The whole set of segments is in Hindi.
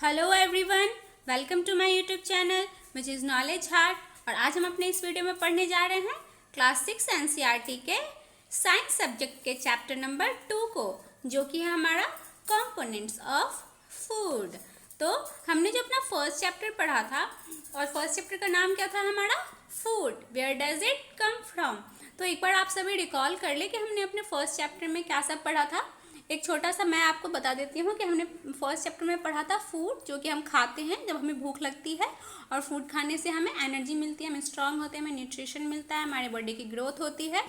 Hello everyone, welcome to my YouTube channel which is knowledge heart. और आज हम अपने इस वीडियो में पढ़ने जा रहे हैं क्लास 6 एनसीईआरटी के साइंस सब्जेक्ट के चैप्टर नंबर 2 को, जो कि है हमारा कंपोनेंट्स ऑफ फूड। तो हमने जो अपना फर्स्ट चैप्टर पढ़ा था, और फर्स्ट चैप्टर का नाम क्या था हमारा? Food, where does it come from. तो एक बार आप सभी रिकॉल कर ले कि हमने अपने फर्स्ट चैप्टर में क्या सब पढ़ा था। एक छोटा सा मैं आपको बता देती हूँ कि हमने फर्स्ट चैप्टर में पढ़ा था फूड, जो कि हम खाते हैं जब हमें भूख लगती है, और फूड खाने से हमें एनर्जी मिलती है, हमें स्ट्रांग होते हैं, हमें न्यूट्रिशन मिलता है, हमारे बॉडी की ग्रोथ होती है।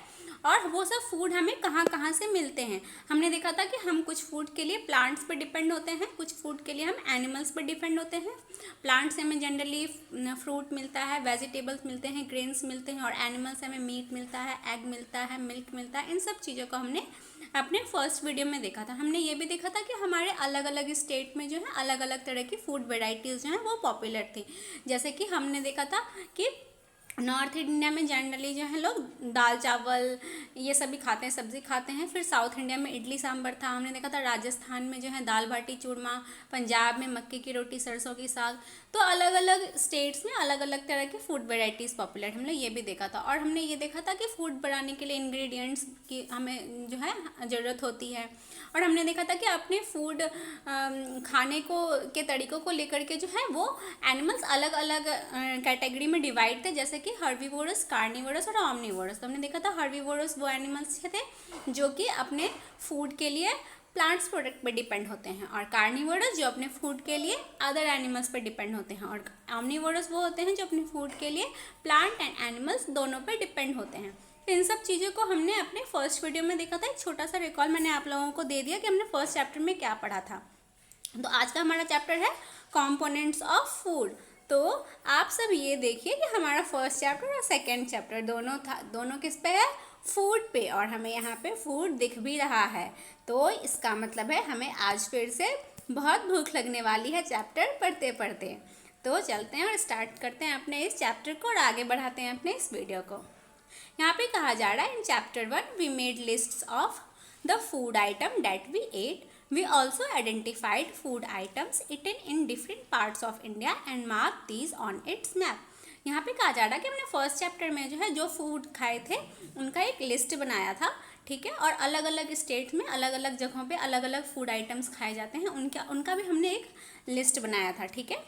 और वो सब फूड हमें कहाँ कहाँ से मिलते हैं। हमने देखा था कि हम कुछ फूड के लिए प्लांट्स पर डिपेंड होते हैं, कुछ फूड के लिए हम एनिमल्स पर डिपेंड होते हैं। प्लांट्स से हमें जनरली फ्रूट मिलता है, वेजिटेबल्स मिलते हैं, ग्रेन्स मिलते हैं, और एनिमल्स से हमें मीट मिलता है, एग मिलता है, मिल्क मिलता है। इन सब चीज़ों को हमने अपने फर्स्ट वीडियो में देखा था। हमने ये भी देखा था कि हमारे अलग अलग स्टेट में जो है अलग अलग तरह की फूड वेराइटीज़ जो हैं वो पॉपुलर थी। जैसे कि हमने देखा था कि नॉर्थ इंडिया में जनरली जो है लोग दाल चावल ये सभी खाते हैं, सब्जी खाते हैं। फिर साउथ इंडिया में इडली सांभर था। हमने देखा था राजस्थान में जो है दाल बाटी चूरमा, पंजाब में मक्के की रोटी, सरसों की साग। तो अलग अलग स्टेट्स में अलग अलग तरह की फूड वेराइटीज़ पॉपुलर, हमने ये भी देखा था। और हमने ये देखा था कि फूड बनाने के लिए इंग्रेडिएंट्स की हमें जो है ज़रूरत होती है। और हमने देखा था कि अपने फूड खाने को के तरीक़ों को लेकर के जो है वो एनिमल्स अलग अलग कैटेगरी में डिवाइड थे, जैसे कि हर्बीवोरस, कार्निवोरस और ऑमनीवोरस। तो हमने देखा था हर्बीवोरस वो एनिमल्स थे जो कि अपने फूड के लिए प्लांट्स प्रोडक्ट पर डिपेंड होते हैं, और कार्निवोरस जो अपने फूड के लिए अदर एनिमल्स पर डिपेंड होते हैं, और ऑमनीवोरस वो होते हैं जो अपने फूड के लिए प्लांट एंड एनिमल्स दोनों पर डिपेंड होते हैं। तो इन सब चीज़ों को हमने अपने फर्स्ट वीडियो में देखा था। एक छोटा सा रिकॉल मैंने आप लोगों को दे दिया कि हमने फर्स्ट चैप्टर में क्या पढ़ा था। तो आज का हमारा चैप्टर है कंपोनेंट्स ऑफ फूड। तो आप सब ये देखिए कि हमारा फर्स्ट चैप्टर और सेकंड चैप्टर दोनों किस पे है? फूड पे। और हमें यहाँ पे फूड दिख भी रहा है, तो इसका मतलब है हमें आज फिर से बहुत भूख लगने वाली है चैप्टर पढ़ते पढ़ते। तो चलते हैं और स्टार्ट करते हैं अपने इस चैप्टर को और आगे बढ़ाते हैं अपने इस वीडियो को। यहाँ पे कहा जा रहा है in chapter 1 we made lists of the food item that we ate. We also identified food items eaten in different parts of India and marked these on its map. यहाँ पे कहा जा रहा है कि हमने फर्स्ट चैप्टर में जो है जो फूड खाए थे उनका एक लिस्ट बनाया था, ठीक है। और अलग अलग स्टेट में अलग अलग जगहों पे अलग अलग फूड आइटम्स खाए जाते हैं, उनका भी हमने एक लिस्ट बनाया था, ठीक है।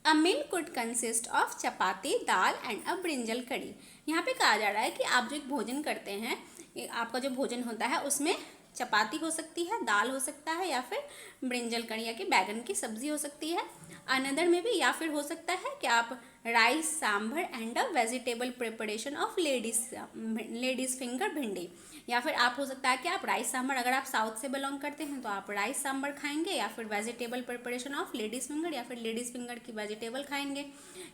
A meal could consist of chapati, dal and a brinjal curry. यहाँ पे कहा जा रहा है कि आप जो एक भोजन करते हैं, आपका जो भोजन होता है उसमें चपाती हो सकती है, दाल हो सकता है, या फिर ब्रिंजल कड़ी या कि बैगन की सब्जी हो सकती है। अनदर में भी, या फिर हो सकता है कि आप rice, sambar and a vegetable preparation of ladies finger भिंडी। या फिर आप हो सकता है कि आप राइस सांभर, अगर आप साउथ से बिलोंग करते हैं तो आप राइस सांभर खाएंगे, या फिर vegetable preparation of ladies finger, या फिर लेडीज फिंगर की वेजिटेबल खाएंगे।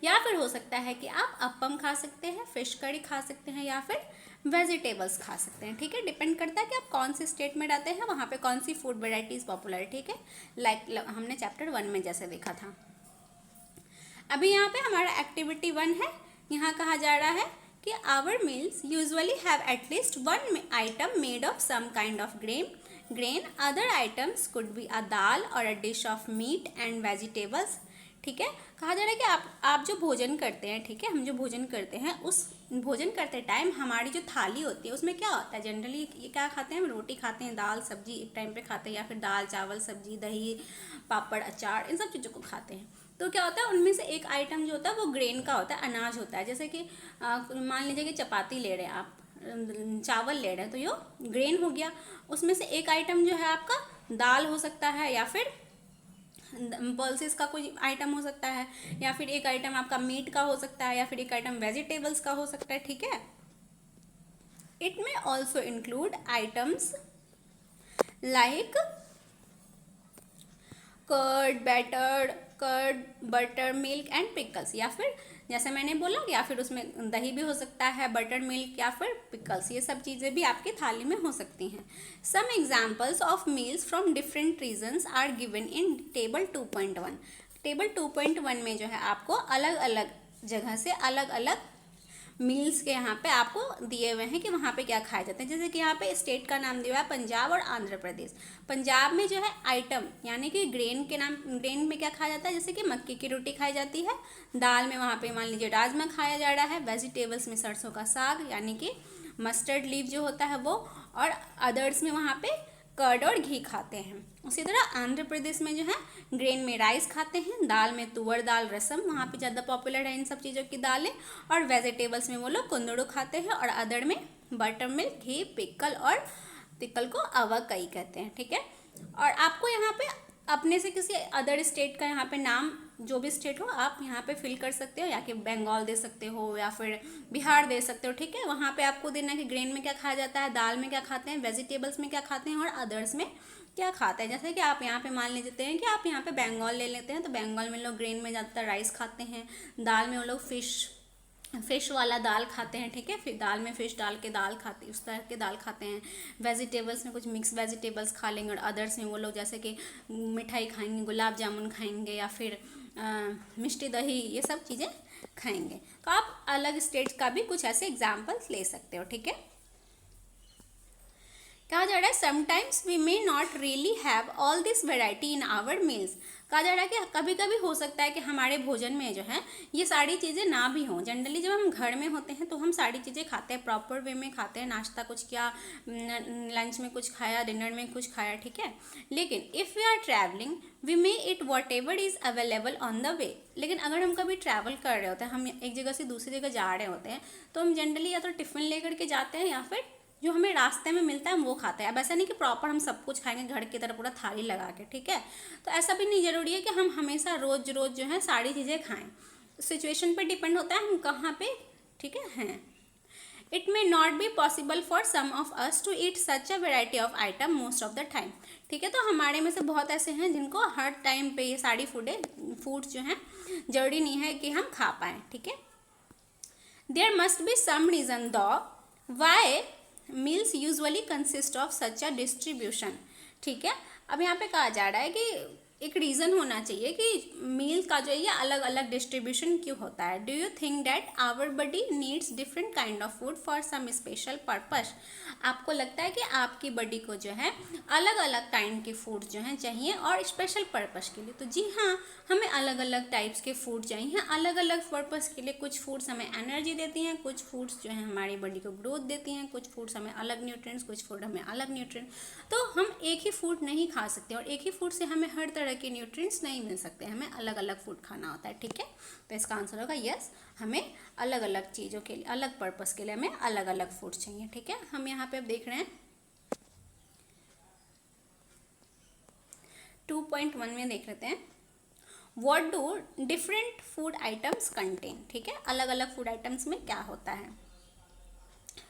या फिर हो सकता है कि आप अप्पम खा सकते हैं, फिश कड़ी खा सकते हैं, या फिर वेजिटेबल्स खा सकते हैं, ठीक है। डिपेंड करता है कि आप कौन सी स्टेट में रहते हैं, वहाँ पे कौन सी फूड वेराइटीज़ पॉपुलर है, ठीक है। लाइक हमने चैप्टर 1 में जैसे देखा था। अभी यहाँ पे हमारा एक्टिविटी 1 है। यहाँ कहा जा रहा है कि our meals usually have at least one item made of some kind of grain. Other items could be a dal और a dish of meat and vegetables, ठीक है। कहा जा रहा है कि आप जो भोजन करते हैं, ठीक है, हम जो भोजन करते हैं उस भोजन करते टाइम हमारी जो थाली होती है उसमें क्या होता है? जनरली ये क्या खाते हैं? हम रोटी खाते हैं, दाल सब्जी एक टाइम पे खाते हैं, या फिर दाल चावल सब्जी, दही, पापड़, अचार, इन सब चीज़ों को खाते हैं। तो क्या होता है, उनमें से एक आइटम जो होता है वो ग्रेन का होता है, अनाज होता है। जैसे कि मान लीजिए कि चपाती ले रहे हैं आप, चावल ले रहे हैं, तो ये ग्रेन हो गया। उसमें से एक आइटम जो है आपका दाल हो सकता है, या फिर पल्सेस का कोई आइटम हो सकता है, या फिर एक आइटम आपका मीट का हो सकता है, या फिर एक आइटम वेजिटेबल्स का हो सकता है, ठीक है। It may also include items like curd, butter, milk and pickles. या फिर जैसे मैंने बोला, या फिर उसमें दही भी हो सकता है, बटर मिल्क, या फिर पिकल्स, ये सब चीज़ें भी आपकी थाली में हो सकती हैं। Some examples of meals from different regions are given in table 2.1। Table 2.1 में जो है आपको अलग अलग जगह से अलग अलग मील्स के यहाँ पे आपको दिए हुए हैं कि वहाँ पे क्या खाए जाते हैं। जैसे कि यहाँ पे स्टेट का नाम दिया हुआ है पंजाब और आंध्र प्रदेश। पंजाब में जो है आइटम यानी कि ग्रेन के नाम, ग्रेन में क्या खाया जाता है, जैसे कि मक्की की रोटी खाई जाती है। दाल में वहाँ पे मान लीजिए राजमा खाया जा रहा है। वेजिटेबल्स में सरसों का साग यानी कि मस्टर्ड लीव जो होता है वो, और अदर्स में वहाँ पे कर्ड और घी खाते हैं। उसी तरह आंध्र प्रदेश में जो है ग्रेन में राइस खाते हैं, दाल में तुअर दाल, रसम वहाँ पे ज़्यादा पॉपुलर है इन सब चीज़ों की दालें, और वेजिटेबल्स में वो लोग कुंदरू खाते हैं, और अदर में बटर मिल्क, घी, पिकल, और पिकल को अवकई कहते हैं। ठीक है, और आपको यहाँ पे अपने से किसी अदर स्टेट का यहाँ पे नाम, जो भी स्टेट हो आप यहाँ पे फिल कर सकते हो, या कि बंगाल दे सकते हो या फिर बिहार दे सकते हो। ठीक है, वहाँ पे आपको देना है कि ग्रेन में क्या खाया जाता है, दाल में क्या खाते हैं, वेजिटेबल्स में क्या खाते हैं, और अदर्स में क्या खाते हैं। जैसे कि आप यहाँ पे मान लेते हैं कि आप यहाँ पे बंगाल ले लेते हैं, तो बंगाल में लोग ग्रेन में ज़्यादातर राइस खाते हैं, दाल में वो लोग फिश वाला दाल खाते हैं। ठीक है, फिर दाल में फिश डाल के दाल खाते, उस तरह के दाल खाते हैं। वेजिटेबल्स में कुछ मिक्स वेजिटेबल्स खा लेंगे, और अदर्स में वो लोग जैसे कि मिठाई खाएंगे, गुलाब जामुन खाएंगे, या फिर मिष्टी दही, ये सब चीज़ें खाएंगे। तो आप अलग स्टेट्स का भी कुछ ऐसे एग्जाम्पल्स ले सकते हो। ठीक है, कहा जा रहा है sometimes we may not really have all this variety in our meals. कहा जा रहा है कि कभी कभी हो सकता है कि हमारे भोजन में जो है ये सारी चीज़ें ना भी हों। जनरली जब हम घर में होते हैं तो हम सारी चीज़ें खाते हैं, प्रॉपर वे में खाते हैं, नाश्ता कुछ किया, लंच में कुछ खाया, डिनर में कुछ खाया। ठीक है, लेकिन if we are travelling we may eat whatever is available on the way. लेकिन अगर हम कभी ट्रैवल कर रहे होते हैं, हम एक जगह से दूसरी जगह जा रहे होते हैं, तो हम जनरली या तो टिफ़िन लेकर के जाते हैं या फिर जो हमें रास्ते में मिलता है हम वो खाते हैं। अब ऐसा नहीं कि प्रॉपर हम सब कुछ खाएंगे घर की तरह पूरा थाली लगा के। ठीक है, तो ऐसा भी नहीं ज़रूरी है कि हम हमेशा रोज़ रोज़ जो है सारी चीज़ें खाएं। सिचुएशन पे डिपेंड होता है हम कहाँ पे, ठीक है, हैं। It may not be possible for some of us to eat such a variety of item most of the time. ठीक है, तो हमारे में से बहुत ऐसे हैं जिनको हर टाइम पे ये सारी फूड्स जो हैं जरूरी नहीं है कि हम खा पाएँ। ठीक है, there must be some reason दो why meals usually consist of such a distribution. ठीक है, अब यहाँ पे कहा जा रहा है कि एक रीज़न होना चाहिए कि मील का जो है ये अलग अलग डिस्ट्रीब्यूशन क्यों होता है। Do you think that our body needs different kind of food for some special purpose. आपको लगता है कि आपकी बॉडी को जो है अलग अलग काइंड के फूड जो हैं चाहिए और स्पेशल पर्पस के लिए। तो जी हाँ, हमें अलग अलग टाइप्स के फूड चाहिए अलग अलग पर्पस के लिए। कुछ फूड्स हमें एनर्जी देती हैं, कुछ फूड्स जो हैं हमारी बॉडी को ग्रोथ देती हैं, कुछ फूड्स हमें अलग न्यूट्रिएंट्स, कुछ फूड हमें अलग न्यूट्रिएंट। तो हम एक ही फूड नहीं खा सकते और एक ही फूड से हमें हर तरह के न्यूट्रिएंट्स नहीं मिल सकते, हमें अलग अलग फूड खाना होता है। ठीक है, तो इसका आंसर होगा यस, हमें अलग अलग चीज़ों के लिए, अलग पर्पस के लिए हमें अलग अलग फूड चाहिए। ठीक है, हम यहाँ पे अब देख रहे हैं 2.1 में देख लेते हैं, what do different food items contain. ठीक है, अलग अलग फूड आइटम्स में क्या होता है।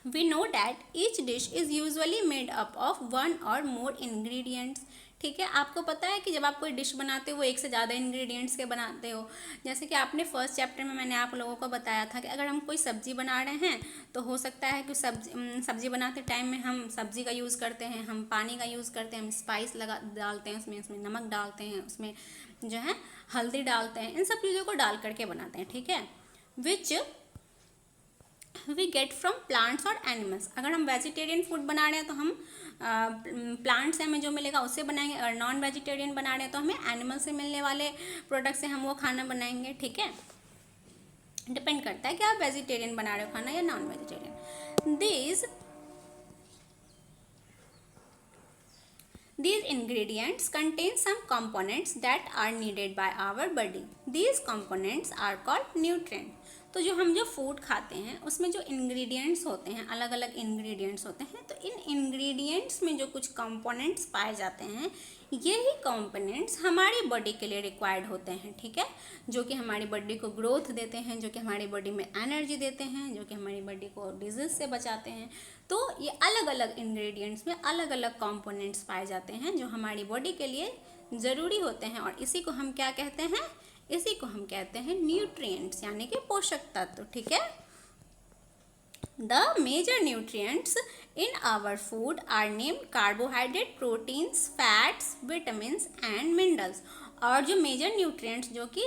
We know that each dish is usually made up of one or more ingredients। ठीक है, आपको पता है कि जब आप कोई डिश बनाते हो वो एक से ज़्यादा इंग्रेडिएंट्स के बनाते हो। जैसे कि आपने फर्स्ट चैप्टर में मैंने आप लोगों को बताया था कि अगर हम कोई सब्ज़ी बना रहे हैं तो हो सकता है कि सब्ज़ी बनाते टाइम में हम सब्ज़ी का यूज़ करते हैं, हम पानी का यूज़ करते हैं, हम स्पाइस डालते हैं, उसमें नमक डालते हैं, उसमें जो है हल्दी डालते हैं, इन सब चीज़ों को डाल करके बनाते हैं। ठीक है, which we get from plants और एनिमल्स। अगर हम वेजिटेरियन फूड बना रहे हैं तो हम प्लांट से हमें जो मिलेगा उससे बनाएंगे, और नॉन वेजिटेरियन बना रहे हैं तो हमें एनिमल से मिलने वाले प्रोडक्ट से हम वो खाना बनाएंगे। ठीक है, डिपेंड करता है कि आप वेजिटेरियन बना रहे हो खाना या non vegetarian. These ingredients contain some components that are needed by our body. These components are called nutrients. तो जो फूड खाते हैं उसमें जो इंग्रेडिएंट्स होते हैं, अलग अलग इंग्रेडिएंट्स होते हैं, तो इन इंग्रेडिएंट्स में जो कुछ कंपोनेंट्स पाए जाते हैं यही कंपोनेंट्स हमारी बॉडी के लिए रिक्वायर्ड होते हैं। ठीक है, जो कि हमारी बॉडी को ग्रोथ देते हैं, जो कि हमारी बॉडी में एनर्जी देते हैं, जो कि हमारी बॉडी को डिजीज से बचाते हैं। तो ये अलग अलग इंग्रेडिएंट्स में अलग अलग कंपोनेंट्स पाए जाते हैं जो हमारी बॉडी के लिए ज़रूरी होते हैं, और इसी को हम क्या कहते हैं, इसी को हम कहते हैं न्यूट्रिएंट्स, यानी कि पोषक तत्व। ठीक है, the major nutrients in our food are named carbohydrate, proteins, fats, vitamins and minerals. और जो मेजर न्यूट्रिएंट्स जो कि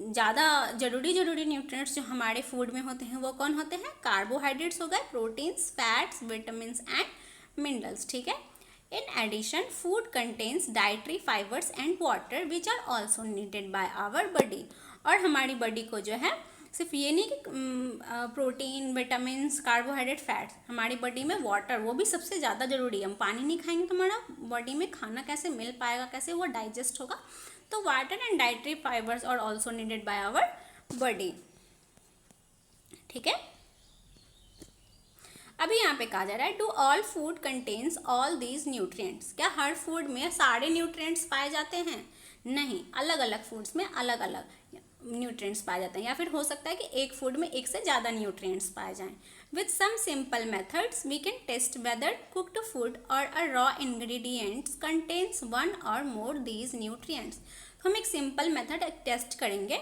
ज़्यादा ज़रूरी न्यूट्रिएंट्स जो हमारे फूड में होते हैं वो कौन होते हैं? कार्बोहाइड्रेट्स हो गए, proteins, fats, vitamins and minerals, ठीक है। In addition food contains dietary fibres and water which are also needed by our body. और हमारी बॉडी को जो है सिर्फ ये नहीं कि प्रोटीन, विटामिन्स, कार्बोहाइड्रेट, फैट्स, हमारी बॉडी में वाटर वो भी सबसे ज़्यादा ज़रूरी है। हम पानी नहीं खाएंगे तो हमारा बॉडी में खाना कैसे मिल पाएगा, कैसे वो डाइजेस्ट होगा? तो water and dietary fibres are also needed by our body, ठीक है। अभी यहाँ पे कहा जा रहा है do all food contains all these nutrients. क्या हर फूड में सारे न्यूट्रिएंट्स पाए जाते हैं? नहीं, अलग अलग फूड्स में अलग अलग न्यूट्रिएंट्स पाए जाते हैं, या फिर हो सकता है कि एक फूड में एक से ज़्यादा न्यूट्रिएंट्स पाए जाएं। With some simple methods we can test whether cooked food or a raw ingredients contains one or more these nutrients. तो हम एक सिंपल मेथड टेस्ट करेंगे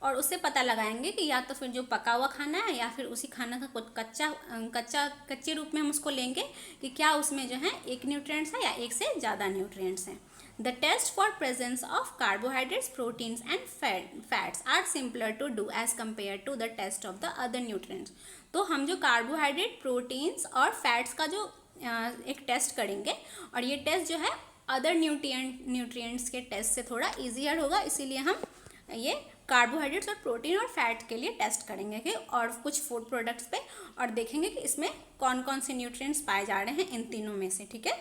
और उससे पता लगाएंगे कि या तो फिर जो पका हुआ खाना है या फिर उसी खाना का कुछ कच्चे रूप में हम उसको लेंगे कि क्या उसमें जो है एक न्यूट्रिएंट्स है या एक से ज़्यादा न्यूट्रिएंट्स हैं। The test for presence of carbohydrates, proteins and fats are simpler to do as compared to the test of the other nutrients. तो हम जो कार्बोहाइड्रेट, प्रोटीन्स और फैट्स का जो एक टेस्ट करेंगे, और ये टेस्ट जो है अदर न्यूट्रिएंट्स के टेस्ट से थोड़ा ईजियर होगा, इसीलिए हम ये कार्बोहाइड्रेट्स और प्रोटीन और फैट के लिए टेस्ट करेंगे कि और कुछ फूड प्रोडक्ट्स पे, और देखेंगे कि इसमें कौन कौन से न्यूट्रिएंट्स पाए जा रहे हैं इन तीनों में से, ठीक है।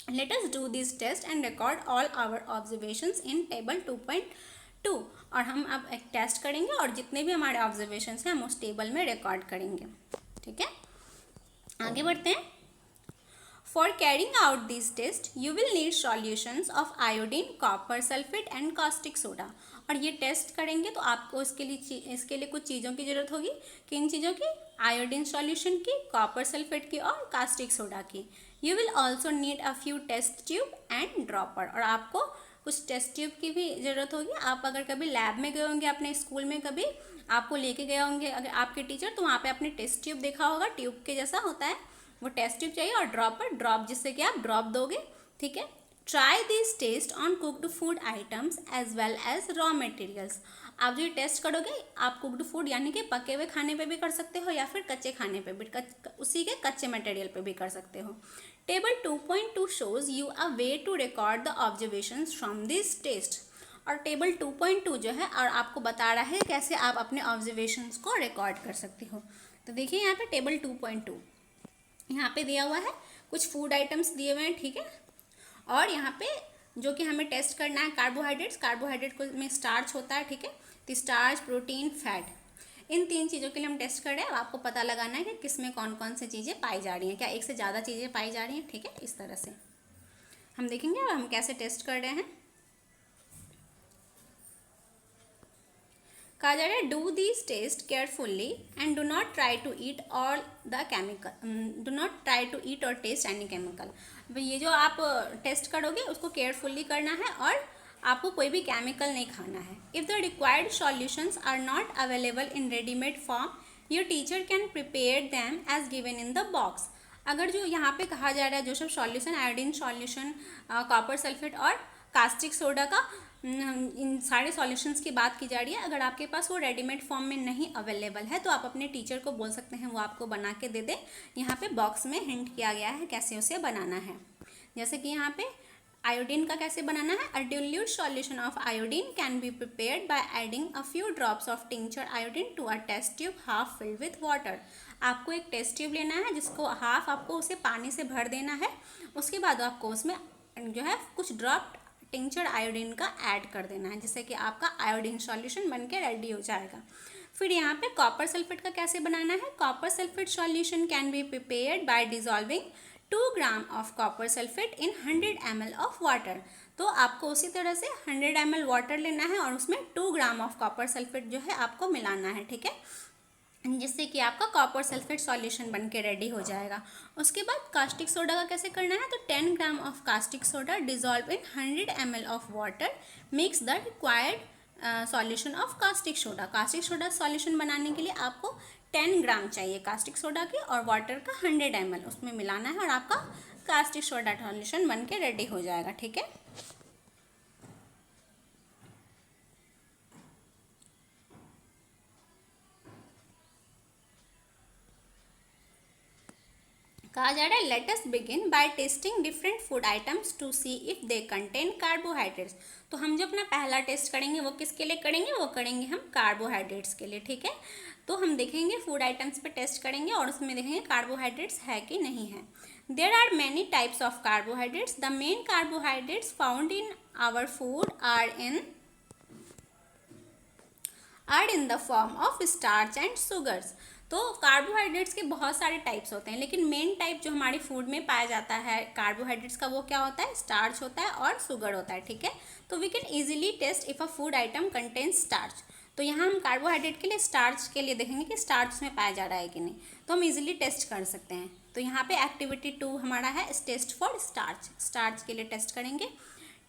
Let us do this test and record all our observations in table 2.2। और हम अब एक टेस्ट करेंगे और जितने भी हमारे ऑब्जर्वेशंस हैं हम उस टेबल में रिकॉर्ड करेंगे, ठीक है। आगे बढ़ते हैं। For carrying out these tests, you will need solutions of iodine, copper sulfate and caustic soda। और ये टेस्ट करेंगे तो आपको इसके लिए कुछ चीज़ों की ज़रूरत होगी। किन चीज़ों की? आयोडीन सॉल्यूशन की, कॉपर सल्फेट की और कास्टिक सोडा की। You will also need a few test tube and dropper. और आपको कुछ टेस्ट ट्यूब की भी ज़रूरत होगी। आप अगर कभी लैब में गए होंगे अपने स्कूल में, कभी आपको लेके गए होंगे अगर आपके टीचर, तो वहाँ पे आपने टेस्ट ट्यूब देखा होगा, ट्यूब के जैसा होता है, वो टेस्ट ट्यूब चाहिए। और ड्रॉपर, ड्रॉप जिससे कि आप ड्रॉप दोगे, ठीक है। Try this test on cooked food items as well as raw materials. आप जो टेस्ट करोगे आप कुक्ड फूड यानी कि पके हुए खाने पे भी कर सकते हो या फिर कच्चे खाने पे भी, उसी के कच्चे मटेरियल पे भी कर सकते हो। Table 2.2 shows you a way to record the observations from this test. और टेबल 2.2 जो है और आपको बता रहा है कैसे आप अपने ऑब्जर्वेशंस को रिकॉर्ड कर सकते हो। तो देखिए यहाँ पे टेबल 2.2 यहाँ पे दिया हुआ है, कुछ फूड आइटम्स दिए हुए हैं, ठीक है। और यहाँ पे जो कि हमें टेस्ट करना है कार्बोहाइड्रेट्स, कार्बोहाइड्रेट को में स्टार्च होता है, ठीक है। तो स्टार्च, प्रोटीन, फैट, इन तीन चीज़ों के लिए हम टेस्ट कर रहे हैं। अब आपको पता लगाना है कि किस में कौन कौन सी चीज़ें पाई जा रही हैं, क्या एक से ज़्यादा चीज़ें पाई जा रही हैं, ठीक है। इस तरह से हम देखेंगे अब हम कैसे टेस्ट कर रहे हैं। कहा जा रहा है do this test carefully and do not try to eat all the chemical, do not try to eat or taste any chemical. ये जो आप टेस्ट करोगे उसको केयरफुल्ली करना है और आपको कोई भी केमिकल नहीं खाना है। If the required solutions are not available in readymade form, your teacher can prepare them as given in the box. अगर जो यहाँ पे कहा जा रहा है जो सब solution, iodine solution, copper sulphate और कास्टिक सोडा का, इन सारे सॉल्यूशंस की बात की जा रही है। अगर आपके पास वो रेडीमेड फॉर्म में नहीं अवेलेबल है तो आप अपने टीचर को बोल सकते हैं वो आपको बना के दे दे। यहाँ पे बॉक्स में हिंट किया गया है कैसे उसे बनाना है। जैसे कि यहाँ पे आयोडीन का कैसे बनाना है। A dilute solution of iodine can be prepared by adding a few drops of tincture iodine to a test tube half filled with water. आपको एक टेस्ट ट्यूब लेना है जिसको हाफ आपको उसे पानी से भर देना है। उसके बाद आपको उसमें जो है कुछ ड्रॉप टिंचर आयोडीन का ऐड कर देना है, जिससे कि आपका आयोडीन सॉल्यूशन बन के रेडी हो जाएगा। फिर यहाँ पे कॉपर सल्फेट का कैसे बनाना है। Copper sulphate solution can be prepared bye dissolving 2 gram of copper sulphate in 100 ml of water. तो आपको उसी तरह से 100 ml वाटर लेना है और उसमें 2 ग्राम ऑफ कॉपर सल्फेट जो है आपको मिलाना है, ठीक है, जिससे कि आपका कॉपर सल्फेट सॉल्यूशन बन के रेडी हो जाएगा। उसके बाद कास्टिक सोडा का कैसे करना है। तो 10 gram of caustic soda dissolve in 100 ml of water mix the required solution of caustic soda. Caustic soda solution बनाने के लिए आपको 10 ग्राम चाहिए कास्टिक सोडा की और वाटर का 100 ml उसमें मिलाना है और आपका कास्टिक सोडा सॉल्यूशन बन के रेडी हो जाएगा, ठीक है। कहा जा रहा है let us begin by testing different food items to see if they contain carbohydrates. तो हम जो अपना पहला टेस्ट करेंगे वो किसके लिए करेंगे, वो करेंगे हम कार्बोहाइड्रेट्स के लिए। ठीक है, तो हम देखेंगे फूड आइटम्स पे टेस्ट करेंगे और उसमें देखेंगे कार्बोहाइड्रेट्स है कि नहीं है। There are many types of carbohydrates. The main carbohydrates found in our food are in the form of starch and sugars. तो कार्बोहाइड्रेट्स के बहुत सारे टाइप्स होते हैं, लेकिन मेन टाइप जो हमारी फूड में पाया जाता है कार्बोहाइड्रेट्स का वो क्या होता है, स्टार्च होता है और शुगर होता है। ठीक है, तो we can easily test if a food item contains starch. तो यहाँ हम कार्बोहाइड्रेट के लिए स्टार्च के लिए देखेंगे कि स्टार्च में पाया जा रहा है कि नहीं, तो हम इजीली टेस्ट कर सकते हैं। तो यहाँ पे एक्टिविटी 2 हमारा है टेस्ट फॉर स्टार्च। स्टार्च के लिए टेस्ट करेंगे।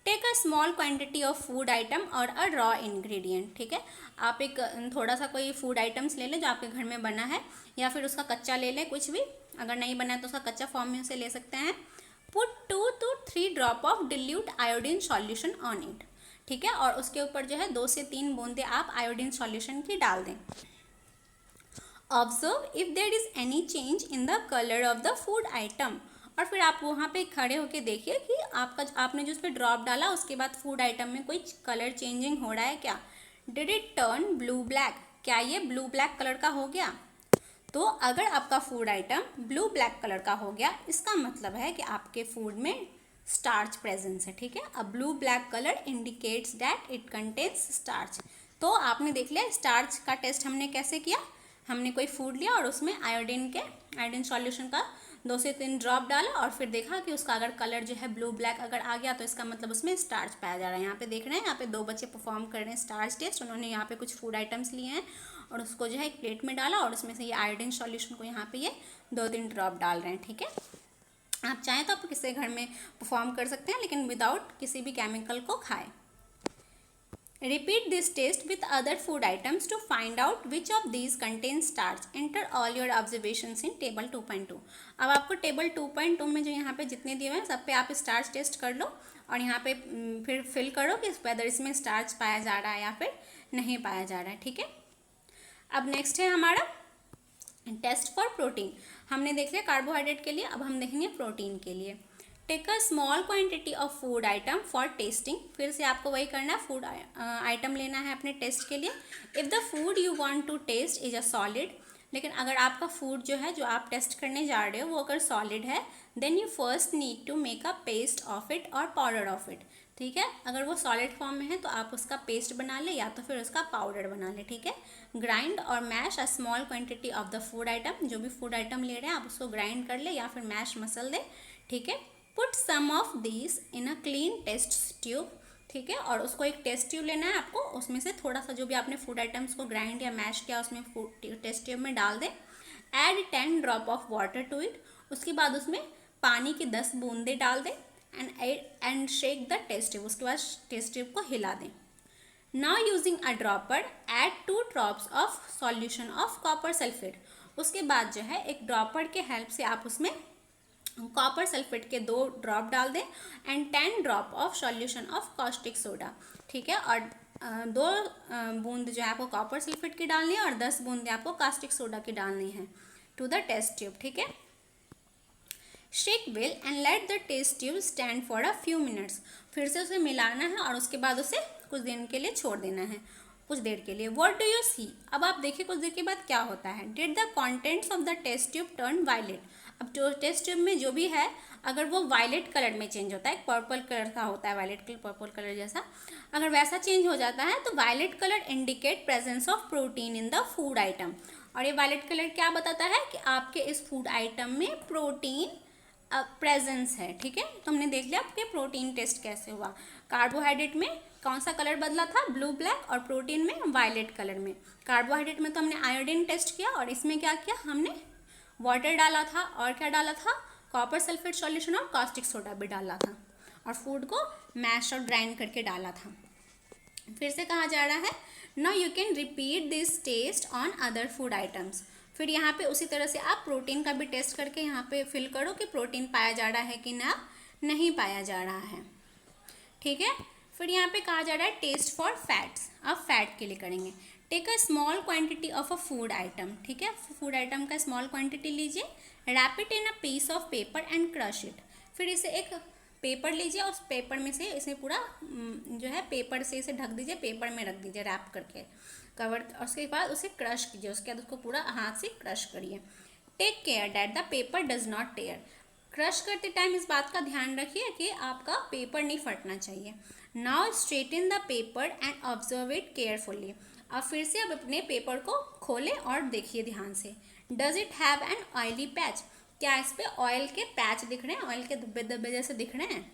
Take a small quantity of food item or a raw ingredient. ठीक है, आप एक थोड़ा सा कोई फूड आइटम्स ले लें जो आपके घर में बना है, या फिर उसका कच्चा ले लें, कुछ भी। अगर नहीं बना है तो उसका कच्चा फॉर्म में उसे ले सकते हैं। Put 2 to 3 drop of dilute iodine solution on it. ठीक है, और उसके ऊपर जो है 2 से 3 बूंदे आप आयोडीन सॉल्यूशन की डाल दें। Observe if there is any change in the colour of the food item. और फिर आप वहाँ पे खड़े होके देखिए कि आपने जो उस पर ड्रॉप डाला उसके बाद फूड आइटम में कोई कलर चेंजिंग हो रहा है क्या। Did it turn blue black, क्या ये ब्लू ब्लैक कलर का हो गया। तो अगर आपका food item blue black colour का हो गया, इसका मतलब है कि आपके फूड में स्टार्च प्रेजेंस है। ठीक है, a blue black colour indicates that it contains starch. तो आपने देख लिया स्टार्च का टेस्ट हमने कैसे किया। हमने कोई फूड लिया और उसमें आयोडीन सॉल्यूशन का 2 से 3 ड्रॉप डाला और फिर देखा कि उसका अगर कलर जो है ब्लू ब्लैक अगर आ गया तो इसका मतलब उसमें स्टार्च पाया जा रहा है। यहाँ पे देख रहे हैं, यहाँ पे 2 बच्चे परफॉर्म कर रहे हैं स्टार्च टेस्ट। उन्होंने यहाँ पे कुछ फूड आइटम्स लिए हैं और उसको जो है एक प्लेट में डाला और उसमें से ये आयोडीन सॉल्यूशन को यहाँ पे ये 2-3 ड्रॉप डाल रहे हैं। ठीक है, आप चाहें तो आप किसी घर में परफॉर्म कर सकते हैं, लेकिन विदाउट किसी भी केमिकल को खाएं। Repeat this test with other food items to find out which of these contains starch. Enter all your observations in table 2.2. अब आपको टेबल 2.2 में जो यहाँ पे जितने दिए हुए हैं सब पे आप स्टार्च टेस्ट कर लो और यहाँ पे फिर फिल करो कि वेदर इसमें स्टार्च पाया जा रहा है या फिर नहीं पाया जा रहा है। ठीक है, अब नेक्स्ट है हमारा टेस्ट फॉर प्रोटीन। हमने देख लिया कार्बोहाइड्रेट के लिए, अब हम देखेंगे प्रोटीन के लिए। Take a small quantity of food item for testing. फिर से आपको वही करना है, फूड आइटम लेना है अपने टेस्ट के लिए। If the food you want to test is a solid, लेकिन अगर आपका फूड जो है जो आप टेस्ट करने जा रहे हो वो अगर सॉलिड है, then you first need to make a paste of it or powder of it. ठीक है, अगर वो सॉलिड फॉर्म में है तो आप उसका पेस्ट बना ले या तो फिर उसका पाउडर बना ले। ठीक है, grind or mash a small quantity of the food item. जो भी फूड आइटम ले रहे हैं आप उसको ग्राइंड कर ले या फिर मैश मसल दे। ठीक है, put some of this in a clean test tube. ठीक है, और उसको एक टेस्ट ट्यूब लेना है आपको, उसमें से थोड़ा सा जो भी आपने फूड आइटम्स को ग्राइंड या मैश किया उसमें टेस्ट ट्यूब में डाल दें। Add 10 drop of water to it. उसके बाद उसमें पानी की 10 बूंदे डाल दें and shake the test tube. उसके बाद टेस्ट ट्यूब को हिला दें। Now using a dropper add 2 drops of solution of copper sulphate. उसके बाद जो है एक ड्रॉपर के हेल्प से आप उसमें कॉपर सल्फेट के 2 ड्रॉप डाल दें and 10 drop of solution of caustic soda. ठीक है, और 2 बूंद जो है आपको कॉपर सल्फेट की डालनी है और 10 बूंदें आपको कास्टिक सोडा की डालनी है टू द टेस्ट ट्यूब। ठीक है, shake well and let the test tube stand for a few minutes. फिर से उसे मिलाना है और उसके बाद उसे कुछ दिन के लिए छोड़ देना है, कुछ देर के लिए। What do you see. अब आप देखिए कुछ देर के बाद क्या होता है। Did the contents of the test tube turn violet. अब जो टेस्ट ट्यूब में जो भी है अगर वो वायलेट कलर में चेंज होता है, पर्पल कलर का होता है, वायलेट कलर पर्पल कलर जैसा, अगर वैसा चेंज हो जाता है तो violet colour indicate presence of protein in the food item. और ये वायलेट कलर क्या बताता है कि आपके इस फूड आइटम में प्रोटीन प्रेजेंस है। ठीक है, तो हमने देख लिया आपके प्रोटीन टेस्ट कैसे हुआ। कार्बोहाइड्रेट में कौन सा कलर बदला था, ब्लू ब्लैक, और प्रोटीन में वायलेट कलर में। कार्बोहाइड्रेट में तो हमने आयोडीन टेस्ट किया और इसमें क्या किया हमने वाटर डाला था और क्या डाला था, कॉपर सल्फेट सॉल्यूशन और कास्टिक सोडा भी डाला था और फूड को मैश और ग्राइंड करके डाला था। फिर से कहा जा रहा है now you can repeat this test on other food items. फिर यहाँ पे उसी तरह से आप प्रोटीन का भी टेस्ट करके यहाँ पे फिल करो कि प्रोटीन पाया जा रहा है कि ना नहीं पाया जा रहा है। ठीक है, फिर यहाँ पे कहा जा रहा है टेस्ट फॉर फैट्स। अब फैट के लिए करेंगे। Take a small quantity of a food item, ठीक है, फूड आइटम का स्मॉल क्वांटिटी लीजिए, wrap it in a piece of paper and crush it. फिर इसे एक पेपर लीजिए और उस पेपर में से इसे पूरा जो है पेपर से इसे ढक दीजिए, पेपर में रख दीजिए रैप करके कवर, और उसके बाद उसे क्रश कीजिए, उसके बाद उसको पूरा हाथ से क्रश करिए। Take care that the paper does not tear. Crush करते टाइम इस बात का ध्यान रखिए कि आपका पेपर नहीं फटना चाहिए। Now straighten the paper and observe it carefully. अब फिर से अब अपने पेपर को खोलें और देखिए ध्यान से। Does it have an oily patch? क्या इस पे ऑयल के पैच दिख रहे हैं, ऑयल के धब्बे धब्बे जैसे दिख रहे हैं?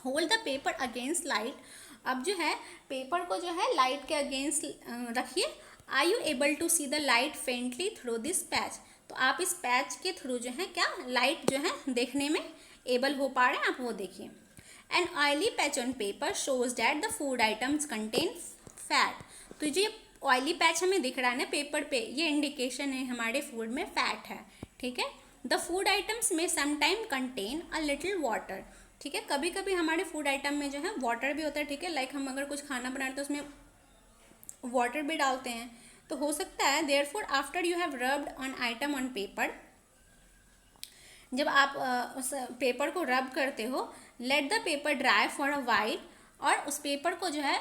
Hold the paper against light. अब जो है पेपर को जो है लाइट के अगेंस्ट रखिए। Are you able to see the light faintly through this patch? तो आप इस पैच के थ्रू जो है क्या लाइट जो है देखने में एबल हो पा रहे हैं, आप वो देखिए। An oily patch on paper shows that the food items contain fat. तो जो ऑयली पैच हमें दिख रहा है ना पेपर पे, ये इंडिकेशन है हमारे फूड में फैट है, ठीक है। द फूड आइटम्स में sometime contain a little water, ठीक है, कभी कभी हमारे फूड आइटम में जो है वाटर भी होता है, ठीक है, लाइक हम अगर कुछ खाना बनाते हैं तो उसमें वाटर भी डालते हैं, तो हो सकता है therefore after you have rubbed on item on paper, जब आप उस पेपर को रब करते हो, let the paper dry for a while, और उस पेपर को जो है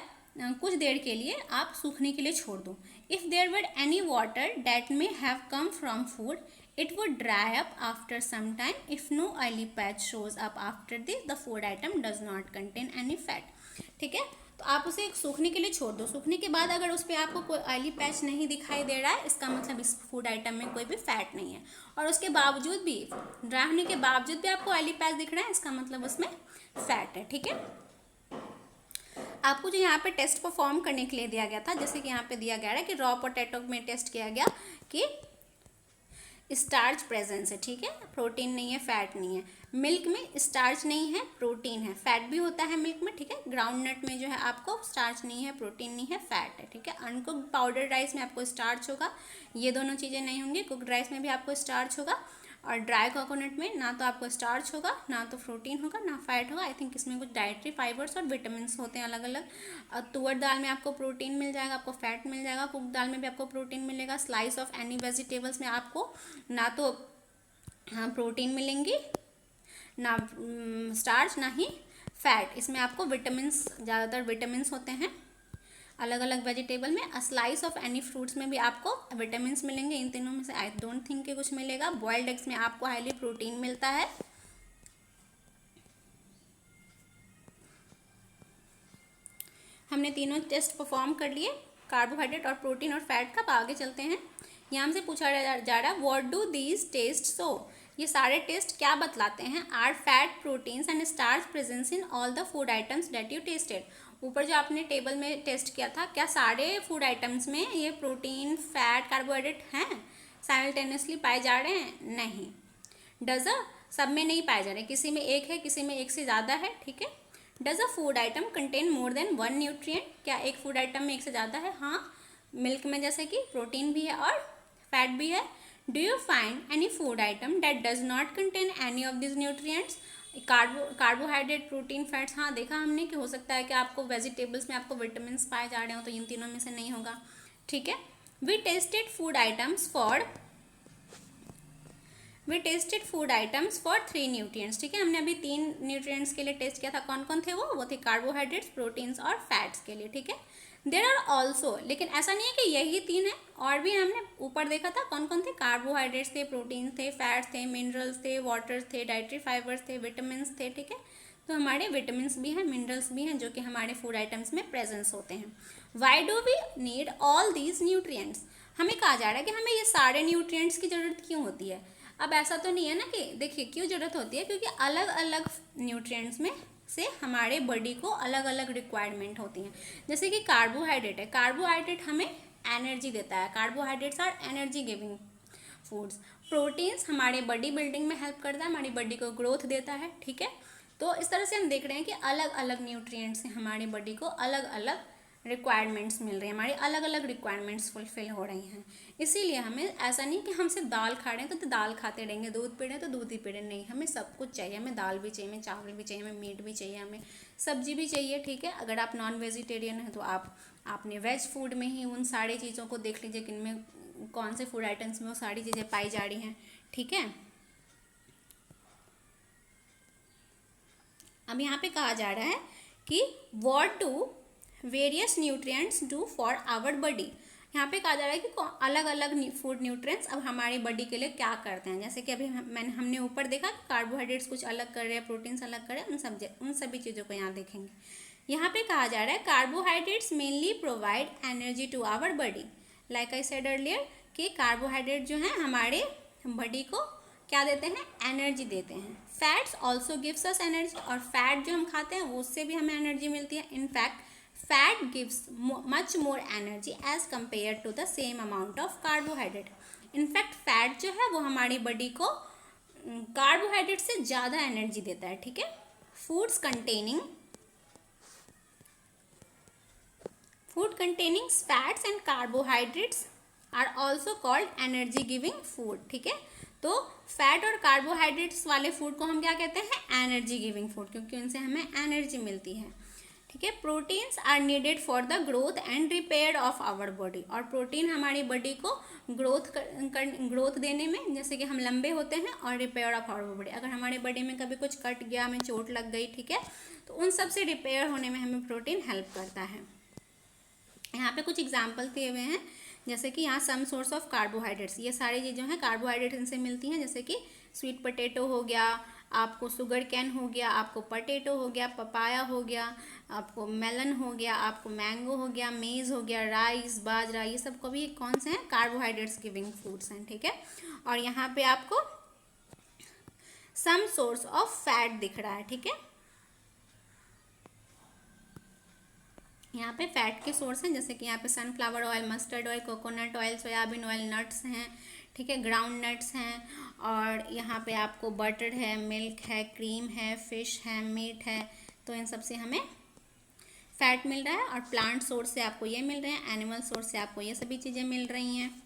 कुछ देर के लिए आप सूखने के लिए छोड़ दो। If there were any water that may have come from food it would dry up after some time. If no oily patch shows up after this the food item does not contain any fat, ठीक है। तो आप उसे एक सूखने के लिए छोड़ दो, सूखने के बाद अगर उस पर आपको कोई ऑयली पैच नहीं दिखाई दे रहा है, इसका मतलब इस फूड आइटम में कोई भी फैट नहीं है। और उसके बावजूद भी ड्राई होने के बावजूद भी आपको ऑयली पैच दिख रहा है, इसका मतलब उसमें फैट है, ठीक है। आपको जो यहाँ पे टेस्ट परफॉर्म करने के लिए दिया गया था, जैसे कि यहाँ पे दिया गया है कि रॉ पोटैटो में टेस्ट किया गया कि स्टार्च प्रेजेंस है, ठीक है, प्रोटीन नहीं है, फैट नहीं है। मिल्क में स्टार्च नहीं है, प्रोटीन है, फैट भी होता है मिल्क में, ठीक है। ग्राउंड नट में जो है आपको स्टार्च नहीं है, प्रोटीन नहीं है, फैट है, ठीक है। अनकुक्ड पाउडर राइस में आपको स्टार्च होगा, ये दोनों चीज़ें नहीं होंगी। कुक्ड राइस में भी आपको स्टार्च होगा, और ड्राई कोकोनट में ना तो आपको स्टार्च होगा, ना तो प्रोटीन होगा, ना फैट होगा। आई थिंक इसमें कुछ डाइटरी फाइबर्स और विटामिन होते हैं अलग अलग। तुअर दाल में आपको प्रोटीन मिल जाएगा, आपको फैट मिल जाएगा, कुक दाल में भी आपको प्रोटीन मिलेगा। स्लाइस ऑफ एनी वेजिटेबल्स में आपको ना तो प्रोटीन मिलेंगी, ना स्टार्च, ना ही फैट। इसमें आपको विटामिन, ज़्यादातर विटामिन होते हैं अलग अलग वेजिटेबल में। A slice of any fruits में भी आपको विटामिन मिलेंगे। इन तीनों में से आई डोंट थिंक कि कुछ मिलेगा। बॉइल्ड एग्स में आपको हाईली प्रोटीन मिलता है। हमने तीनों टेस्ट परफॉर्म कर लिए, कार्बोहाइड्रेट और प्रोटीन और फैट का। आगे चलते हैं। यहाँ हमसे पूछा जा रहा है what do these test show? ये सारे टेस्ट क्या बतलाते हैं? Are fat, proteins and starch presence in all the food items that you tested. ऊपर जो आपने टेबल में टेस्ट किया था, क्या सारे फूड आइटम्स में ये प्रोटीन, फैट, कार्बोहाइड्रेट हैं साइमल्टेनियसली पाए जा रहे हैं? नहीं। डज अ, सब में नहीं पाए जा रहे, किसी में एक है, किसी में एक से ज़्यादा है, ठीक है। Does a food atom contain more than one nutrient? क्या एक फूड आइटम में एक से ज़्यादा है? हाँ, मिल्क में जैसे कि प्रोटीन भी है और फैट भी है। Do you find any food item that does not contain any of this nutrients? Carbohydrate, protein, fats, हाँ देखा हमने कि हो सकता है कि आपको वेजिटेबल्स में आपको विटामिन पाए जा रहे हो, तो इन तीनों में से नहीं होगा, ठीक है। We tested food items for 3 nutrients, ठीक है। हमने अभी 3 न्यूट्रिएंट्स के लिए टेस्ट किया था। कौन कौन थे वो थे कार्बोहाइड्रेट्स, प्रोटीन्स और फैट्स के लिए, ठीक है। देर आर ऑल्सो, लेकिन ऐसा नहीं है कि यही 3 है, और भी हमने ऊपर देखा था कौन कौन थे। कार्बोहाइड्रेट्स थे, प्रोटीन थे, फैट्स थे, मिनरल्स थे, वाटर थे, डाइटरी फाइबर्स थे, विटामिन थे, ठीक है। तो हमारे विटामिन भी हैं, मिनरल्स भी हैं, जो कि हमारे फूड आइटम्स में प्रेजेंस होते हैं। Why do we need all these nutrients? हमें कहा जा रहा है कि हमें ये सारे न्यूट्रिएंट्स की ज़रूरत क्यों होती है। अब ऐसा तो नहीं है ना कि देखिए क्यों ज़रूरत होती है, क्योंकि अलग अलग न्यूट्रिएंट्स में से हमारे बॉडी को अलग अलग रिक्वायरमेंट होती हैं। जैसे कि कार्बोहाइड्रेट है, कार्बोहाइड्रेट हमें एनर्जी देता है, carbohydrates are energy giving foods. Proteins हमारे बॉडी बिल्डिंग में हेल्प करता है, हमारी बॉडी को ग्रोथ देता है, ठीक है। तो इस तरह से हम देख रहे हैं कि अलग अलग न्यूट्रिएंट्स से हमारी बॉडी को अलग अलग रिक्वायरमेंट्स मिल रही हैं, हमारी अलग अलग रिक्वायरमेंट्स फुलफिल हो रही हैं। इसीलिए हमें ऐसा नहीं कि हम सिर्फ दाल खा रहे हैं तो दाल खाते रहेंगे, दूध पी रहे हैं तो दूध ही पी रहे हैं, नहीं, हमें सब कुछ चाहिए। हमें दाल भी चाहिए, हमें चावल भी चाहिए, हमें मीट भी चाहिए, हमें सब्जी भी चाहिए, ठीक है। अगर आप नॉन वेजिटेरियन हैं तो आप आपने वेज फूड में ही उन सारी चीज़ों को देख लीजिए कि इनमें कौन से फूड आइटम्स में वो सारी चीज़ें पाई जा रही हैं, ठीक है। अब यहाँ पे कहा जा रहा है कि what do various nutrients do for our body. यहाँ पे कहा जा रहा है कि अलग अलग फूड न्यूट्रिएंट्स अब हमारी बॉडी के लिए क्या करते हैं। जैसे कि अभी हमने ऊपर देखा कि कार्बोहाइड्रेट्स कुछ अलग कर रहे हैं, प्रोटीन्स अलग कर रहे हैं, उन सभी चीज़ों को यहाँ देखेंगे। यहाँ पे कहा जा रहा है carbohydrates mainly provide energy to our body. Like I said earlier कि कार्बोहाइड्रेट जो है हमारे बॉडी को क्या देते हैं, एनर्जी देते हैं। Fats also gives us energy, और फैट जो हम खाते हैं उससे भी हमें एनर्जी मिलती है। In fact fat gives much more energy as compared to the same amount of carbohydrate. In fact fat जो है वो हमारी बॉडी को कार्बोहाइड्रेट से ज़्यादा एनर्जी देता है, ठीक है। Food containing fats and carbohydrates are also called energy giving food, ठीक है। तो फैट और कार्बोहाइड्रेट्स वाले फूड को हम क्या कहते हैं, एनर्जी गिविंग फूड, क्योंकि उनसे हमें एनर्जी मिलती है, ठीक है। Proteins are needed for the growth and repair of our body, और प्रोटीन हमारी बॉडी को ग्रोथ देने में, जैसे कि हम लंबे होते हैं, और रिपेयर ऑफ आवर बॉडी, अगर हमारे बॉडी में कभी कुछ कट गया, हमें चोट लग गई, ठीक है, तो उन सब से रिपेयर होने में हमें प्रोटीन हेल्प करता है। यहाँ पे कुछ एग्जाम्पल दिए हुए हैं, जैसे कि यहाँ सम सोर्स ऑफ कार्बोहाइड्रेट्स, ये सारी चीज़ें हैं कार्बोहाइड्रेट इनसे मिलती हैं, जैसे कि स्वीट पोटैटो हो गया, आपको शुगर कैन हो गया, आपको पोटैटो हो गया, पपाया हो गया, आपको मेलन हो गया, आपको मैंगो हो गया, मेज़ हो गया, राइस, बाजरा, ये सब को भी कौन से हैं, कार्बोहाइड्रेट्स गिविंग फूड्स हैं, ठीक है। और यहाँ पे आपको सम सोर्स ऑफ फैट दिख रहा है, ठीक है। यहाँ पे फैट के सोर्स हैं, जैसे कि यहाँ पे sunflower oil, mustard oil, coconut oil, soybean oil, nuts हैं, ठीक है, ग्राउंड नट्स हैं, और यहाँ पे आपको बटर है, मिल्क है, क्रीम है, फिश है, मीट है, तो इन सब से हमें फैट मिल रहा है। और प्लांट सोर्स से आपको ये मिल रहे हैं, एनिमल सोर्स से आपको ये सभी चीज़ें मिल रही हैं।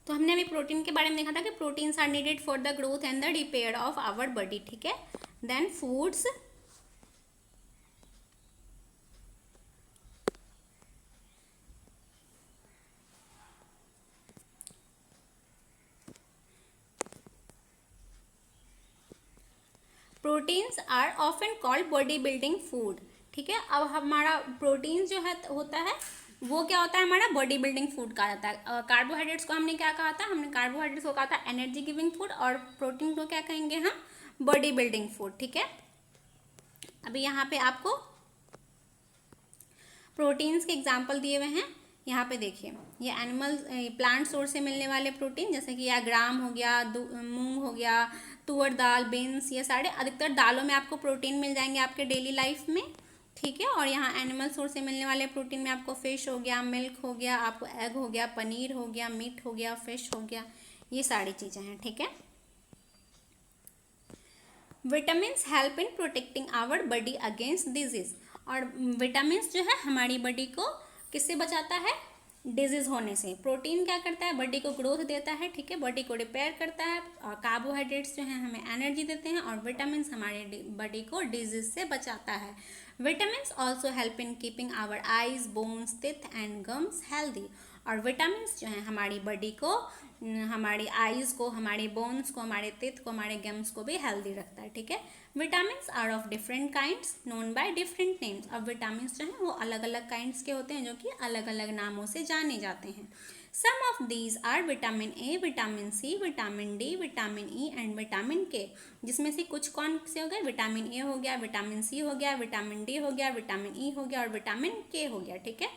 तो हमने अभी प्रोटीन के बारे में देखा था कि proteins are needed for the growth and the repair of our body, ठीक है। Then foods proteins are often called body building food, ठीक है। अब हमारा प्रोटीन जो है होता है वो क्या होता है, हमारा बॉडी बिल्डिंग फूड कहा जाता है। कार्बोहाइड्रेट्स को हमने क्या कहा था, हमने कार्बोहाइड्रेट्स को कहा था एनर्जी गिविंग फूड, और प्रोटीन को क्या कहेंगे हम, बॉडी बिल्डिंग फूड, ठीक है। अभी यहाँ पे आपको प्रोटीन्स के एग्जाम्पल दिए हुए हैं। यहाँ पे देखिए, ये एनिमल प्लांट सोर्स से मिलने वाले प्रोटीन, जैसे कि या ग्राम हो गया, मूंग हो गया, तुअर दाल, बीन्स, ये सारे अधिकतर दालों में आपको प्रोटीन मिल जाएंगे आपके डेली लाइफ में, ठीक है। और यहाँ एनिमल सोर्स से मिलने वाले प्रोटीन में आपको फिश हो गया, मिल्क हो गया, आपको एग हो गया, पनीर हो गया, मीट हो गया, फिश हो गया, ये सारी चीज़ें हैं, ठीक है। Vitamin help in protecting our body against disease, और विटामिन जो है हमारी बॉडी को किससे बचाता है, डिजीज होने से। प्रोटीन क्या करता है, बॉडी को ग्रोथ देता है, ठीक है, बॉडी को रिपेयर करता है, और कार्बोहाइड्रेट्स जो हैं हमें एनर्जी देते हैं, और विटामिन हमारे बॉडी को डिजीज से बचाता है। Vitamin also help in keeping our eyes, bones, teeth and gums healthy, और विटामिन जो हैं हमारी बॉडी को, हमारी आइज को, हमारे बोन्स को, हमारे टीथ को, हमारे गम्स को भी हेल्दी रखता है, ठीक है। Vitamin are of different kinds known by different names, अब विटामिन जो हैं वो अलग अलग काइंड्स के होते हैं जो कि अलग अलग नामों से जाने जाते हैं। Some of these are vitamin A, vitamin C, vitamin D, vitamin E and vitamin K, जिसमें से कुछ कौन से हो गए, विटामिन ए हो गया, विटामिन सी हो गया, विटामिन डी हो गया, विटामिन ई हो गया, और विटामिन के हो गया, ठीक है।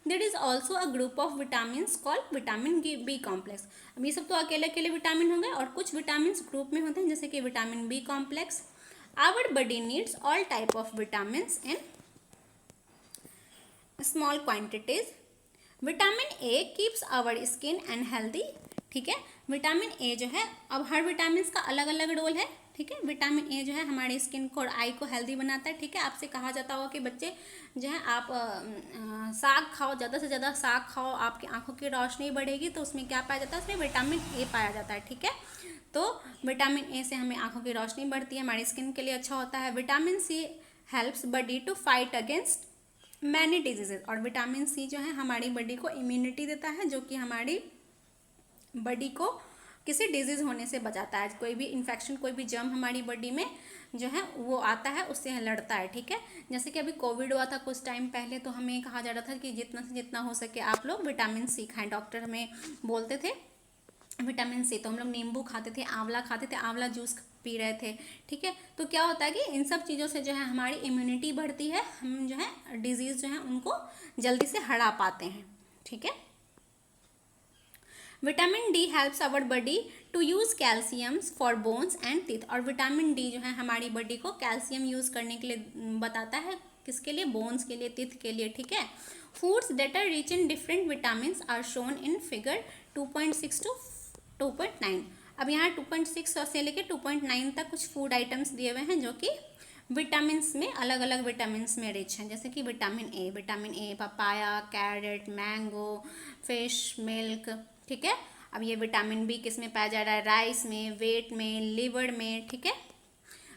There is also a group of vitamin called vitamin B complex. अब ये सब तो अकेले अकेले विटामिन हो गए, और कुछ विटामिन ग्रुप में होते हैं, जैसे कि vitamin B complex. Our body needs all type of vitamin in small quantities, vitamin A keeps our skin and healthy. ठीक है, विटामिन ए जो है, अब हर विटामिन का अलग अलग रोल है। ठीक है, विटामिन ए जो है हमारी स्किन को और आई को हेल्दी बनाता है। ठीक है, आपसे कहा जाता होगा कि बच्चे जो है आप साग खाओ, ज़्यादा से ज़्यादा साग खाओ, आपकी आंखों की रोशनी बढ़ेगी। तो उसमें क्या पाया जाता है, उसमें विटामिन ए पाया जाता है। ठीक है, तो विटामिन ए से हमें आंखों की रोशनी बढ़ती है, हमारी स्किन के लिए अच्छा होता है। Vitamin C helps body to fight against many diseases, और विटामिन सी जो है हमारी बॉडी को इम्यूनिटी देता है, जो कि हमारी बॉडी को किसी डिजीज होने से बचाता है। कोई भी इन्फेक्शन, कोई भी जर्म हमारी बॉडी में जो है वो आता है, उससे लड़ता है। ठीक है, जैसे कि अभी कोविड हुआ था कुछ टाइम पहले, तो हमें कहा जा रहा था कि जितना से जितना हो सके आप लोग विटामिन सी खाएं। डॉक्टर हमें बोलते थे विटामिन सी, तो हम लोग नींबू खाते थे, आंवला खाते थे, आंवला जूस पी रहे थे। ठीक है, तो क्या होता है कि इन सब चीज़ों से जो है हमारी इम्यूनिटी बढ़ती है, हम जो है डिजीज़ जो है उनको जल्दी से हरा पाते हैं। ठीक है, vitamin D helps our body to use calciums for bones and teeth, और विटामिन डी जो है हमारी बॉडी को कैल्शियम यूज़ करने के लिए बताता है, किसके लिए, बोन्स के लिए, टीथ के लिए। ठीक है, foods that are rich in different vitamin are shown in figure 2.6 to 2.9। अब यहाँ 2.6 से लेकर 2.9 तक कुछ फूड आइटम्स दिए हुए हैं जो कि विटामिन में अलग अलग विटामिन में रिच हैं, जैसे कि vitamin A papaya, carrot, mango, fish, milk. ठीक है, अब ये विटामिन बी किस में पाया जा रहा है, राइस में, वेट में, लिवर में। ठीक है,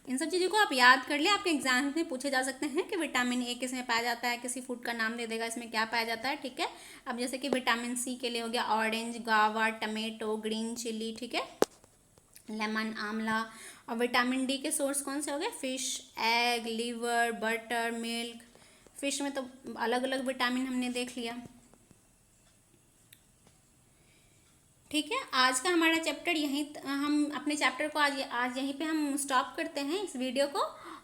इन सब चीज़ों को आप याद कर ले, आपके एग्जाम में पूछे जा सकते हैं कि विटामिन ए किस में पाया जाता है, किसी फूड का नाम दे देगा इसमें क्या पाया जाता है। ठीक है, अब जैसे कि विटामिन सी के लिए हो गया ऑरेंज, गावा, टमेटो, ग्रीन चिली। ठीक है, लेमन, आंवला। और विटामिन डी के सोर्स कौन से हो गए, fish, egg, liver, butter, milk. Fish में तो अलग अलग विटामिन हमने देख लिया। ठीक है, आज का हमारा चैप्टर यहीं, हम अपने चैप्टर को आज यहीं पे हम स्टॉप करते हैं इस वीडियो को,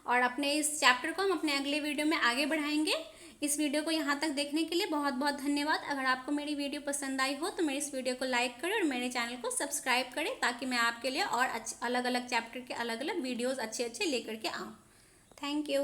और अपने इस चैप्टर को हम अपने अगले वीडियो में आगे बढ़ाएंगे। इस वीडियो को यहाँ तक देखने के लिए बहुत बहुत धन्यवाद। अगर आपको मेरी वीडियो पसंद आई हो तो मेरे इस वीडियो को लाइक करें और मेरे चैनल को सब्सक्राइब करें, ताकि मैं आपके लिए और अलग अलग चैप्टर के अलग अलग वीडियोज़ अच्छे अच्छे लेकर के आऊँ। Thank you.